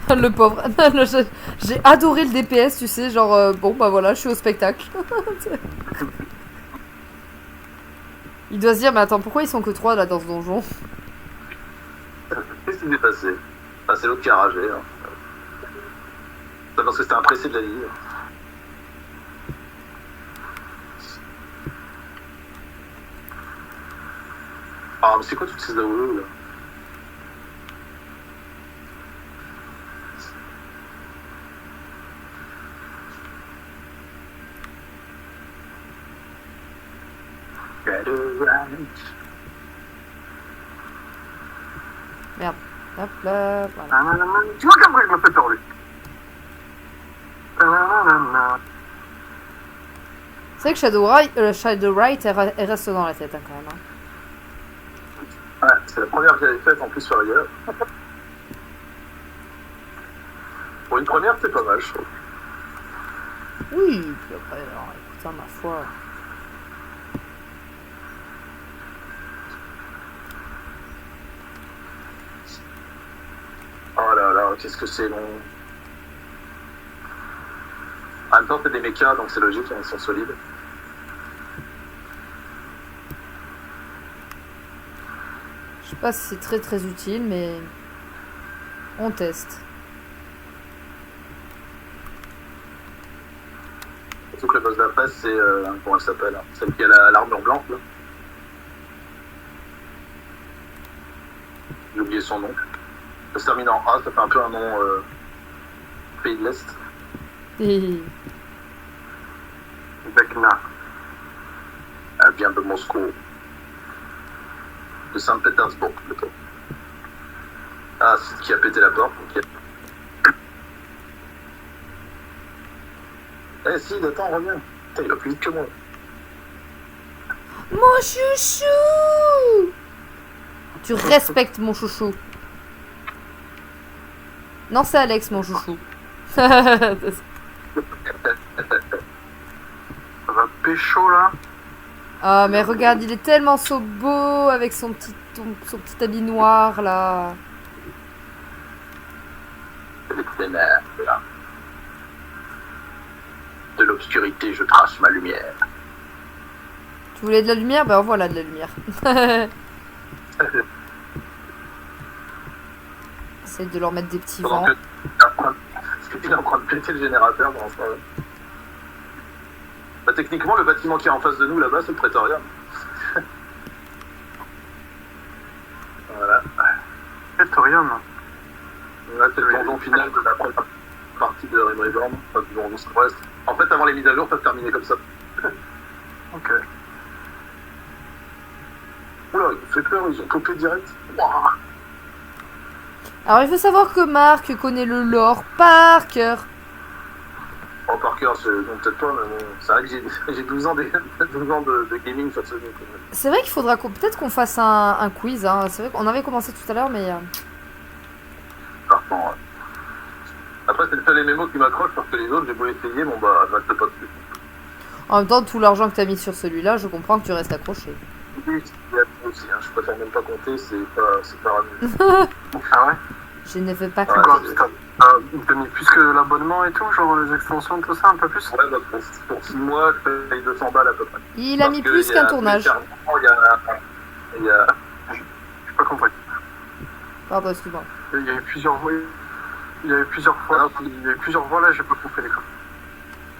Le pauvre. Non, j'ai adoré le DPS, tu sais, genre, bon, bah voilà, je suis au spectacle. Il doit se dire, mais attends, pourquoi ils sont que 3 là dans ce donjon? Qu'est-ce qui s'est passé? Enfin, c'est l'autre qui a ragé. Hein. C'est parce que c'était un pressé de la ligne. Ah, mais c'est quoi toutes ces AOE là? Merde. Hop là, voilà. Tu vois qu'après je me fais peur lui. C'est vrai que Shadowrite, elle reste dans la tête hein, quand même. Hein. Ouais, c'est la première que j'avais faite en plus sur ailleurs. Pour une première, c'est pas mal, je trouve. Oui, puis après, alors, écoute, ça, ma foi. Oh là là, qu'est-ce que c'est long. En même temps, c'est des mechas, donc c'est logique, ils sont solides. Je sais pas si c'est très très utile, mais on teste. Surtout que le boss d'après, c'est. Comment elle s'appelle hein, celle qui a l'armure blanche, là. J'ai oublié son nom. Ça se termine en A, ça fait un peu un nom pays de l'Est. Et... Vecna. Elle vient de Moscou. De Saint-Pétersbourg, plutôt. Ah, c'est qui a pété la porte. Okay. Eh si, attends, reviens. Putain, il va plus vite que moi. Mon chouchou! Tu respectes mon chouchou. Non, c'est Alex, mon chouchou. Ça va pécho, là. Ah, mais regarde, il est tellement beau avec son petit habit noir, là. Les ténèbres, là. De l'obscurité, je trace ma lumière. Tu voulais de la lumière? Ben voilà de la lumière. Essaye de leur mettre des petits vents. Il est en train de péter le générateur dans ce moment. Bah, techniquement, le bâtiment qui est en face de nous, là-bas, c'est le prétorium. Voilà. Prétorium. Là, c'est le donjon final de la première partie de Rim Reborn. Enfin, du donjon West. En fait, avant les mises à jour, ça se terminait comme ça. Ok. Oula, il fait peur, ils ont copé direct. Ouah. Alors, il faut savoir que Marc connaît le lore par cœur. Oh, par cœur, peut-être pas, mais bon, c'est vrai que j'ai 12 ans, 12 ans de gaming sur ce jeu. C'est vrai qu'il faudra peut-être qu'on fasse un quiz. Hein. C'est vrai qu'on avait commencé tout à l'heure, mais... Partant, ouais. Après, c'est le seul MMO qui m'accroche parce que les autres, j'ai beau essayer, bon bah, je reste pas dessus. En même temps, tout l'argent que tu as mis sur celui-là, je comprends que tu restes accroché. Oui, il y a tout aussi, hein. Je préfère même pas compter, c'est pas amusant. Ah ouais? Je ne veux pas compter. T'as mis plus que l'abonnement et tout, genre les extensions, tout ça, un peu plus? Ouais, bah, pour 6 mois, je paye 200 balles à peu près. Il a mis plus qu'un tournage. Il y a... J'ai pas compris. Pardon, excuse-moi. Il y a eu plusieurs fois. Il y a eu plusieurs fois là, j'ai pas compris les cas.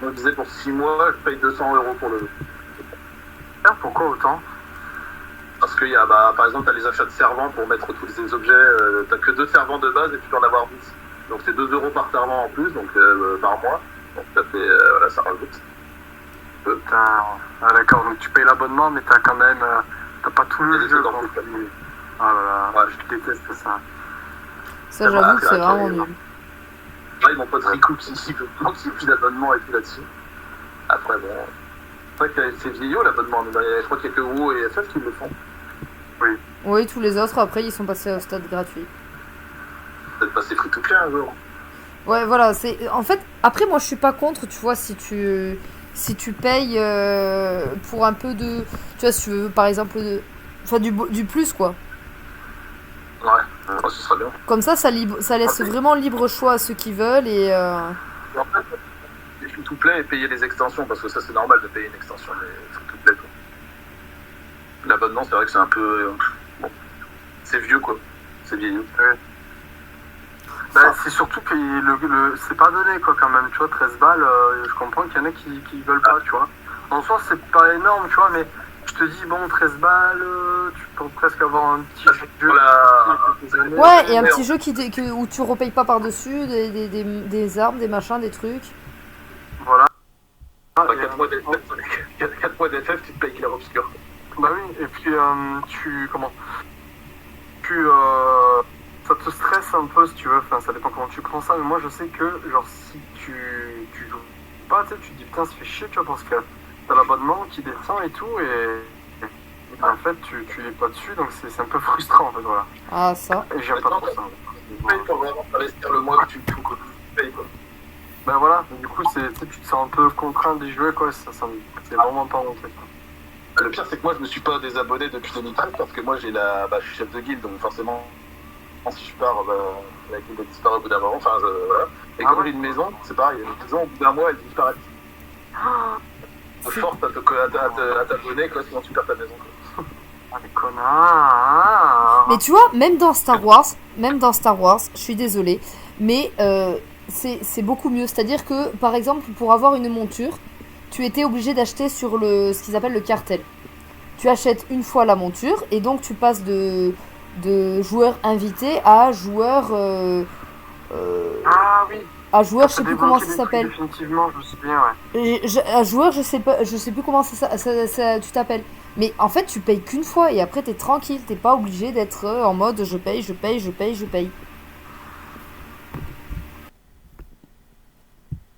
On disait pour 6 mois, je paye 200 € pour le jeu. Pourquoi autant? Parce qu'il y a, par exemple, tu as les achats de servants pour mettre tous ces objets. Tu n'as que 2 servants de base et tu peux en avoir 10. Donc c'est 2 € par servant en plus, donc par mois. Donc ça fait, voilà, ça rajoute. Putain. Ah d'accord, donc tu payes l'abonnement, mais t'as quand même, t'as pas tout le jeu. Ah là là, je déteste ça. Ça, j'avoue que c'est vraiment nul. Ouais, mon pote Riku qui puis l'abonnement et tout là-dessus. Après, bon. C'est vrai que c'est vieillot l'abonnement, mais je crois qu'il y a que WoW et FF qui le font. Oui. Oui, tous les autres, après, ils sont passés au stade gratuit. Peut-être passer free to play un jour. Ouais, voilà, c'est... En fait, après, moi, je suis pas contre, tu vois, si tu payes pour un peu de... Tu vois, si tu veux, par exemple, enfin, du plus, quoi. Ouais. ce serait bien. Comme ça laisse vraiment libre choix à ceux qui veulent et... Et en fait, les free-to-play et payer les extensions, parce que ça c'est normal de payer une extension, mais free-to-play quoi. L'abonnement, c'est vrai que c'est un peu... bon, c'est vieux quoi, c'est vieillot. Ouais. Bah, c'est surtout que c'est pas donné quoi quand même, tu vois, 13 balles, je comprends qu'il y en a qui veulent pas, tu vois. En soi, c'est pas énorme, tu vois, mais je te dis, bon, 13 balles, tu peux presque avoir un petit jeu. Ouais, et un petit jeu où tu repayes pas par-dessus, des armes, des machins, des trucs. Voilà. 4 mois d'FF, tu te payes Killer Obscur. Bah oui, et puis ça te stresse un peu si tu veux, enfin ça dépend comment tu prends ça, mais moi je sais que genre si tu joues pas, tu te dis putain ça fait chier, tu vois, parce que t'as l'abonnement qui descend et tout, et en fait tu es pas dessus, donc c'est un peu frustrant en fait, voilà. Ah ça. Et j'aime pas trop ça. Tu payes pour vraiment investir le mois que tu payes quoi. Ben voilà, du coup tu te sens un peu contraint d'y jouer quoi, c'est vraiment pas mon truc. Le pire c'est que moi je me suis pas désabonné depuis 2013 parce que moi je suis chef de guilde, donc forcément si je pars, la guilde disparaît au bout d'un moment, enfin voilà. Et comme j'ai une maison, c'est pareil, une maison au bout d'un mois elle disparaît. C'est force à t'abonner quoi, sinon tu perds ta maison quoi. Ah les connards. Mais tu vois, même dans Star Wars, je suis désolée, mais c'est beaucoup mieux. C'est-à-dire que, par exemple, pour avoir une monture, tu étais obligé d'acheter sur ce qu'ils appellent le cartel. Tu achètes une fois la monture, et donc tu passes de joueur invité à joueur... ah oui. À joueur, je sais plus comment ça s'appelle. Définitivement, je me souviens, ouais. À joueur, je sais plus comment tu t'appelles. Mais en fait, tu payes qu'une fois et après t'es tranquille. T'es pas obligé d'être en mode je paye.